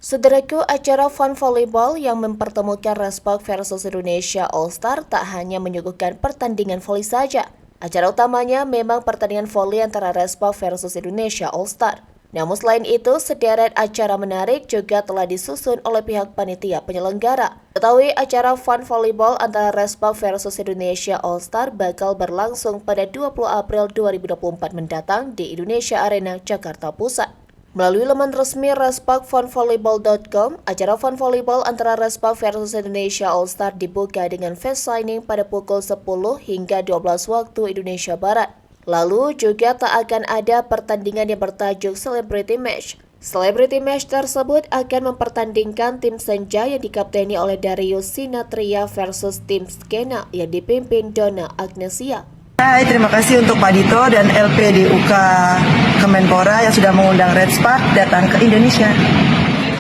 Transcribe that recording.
Saudaraku, acara Fun Volleyball yang mempertemukan Respak versus Indonesia All-Star tak hanya menyuguhkan pertandingan voli saja. Acara utamanya memang pertandingan voli antara Respak versus Indonesia All-Star. Namun selain itu, sederet acara menarik juga telah disusun oleh pihak panitia penyelenggara. Ketahui acara Fun Volleyball antara Respak versus Indonesia All-Star bakal berlangsung pada 20 April 2024 mendatang di Indonesia Arena, Jakarta Pusat. Melalui laman resmi respakfunvolleyball.com, acara fun volleyball antara Respak versus Indonesia All-Star dibuka dengan face signing pada pukul 10 hingga 12 waktu Indonesia Barat. Lalu juga tak akan ada pertandingan yang bertajuk Celebrity Match. Celebrity Match tersebut akan mempertandingkan tim Senja yang dikapteni oleh Darius Sinatria versus tim Skena yang dipimpin Donna Agnesia. Hai, terima kasih untuk Pak Dito dan LPDUK Kemenpora yang sudah mengundang Respak datang ke Indonesia.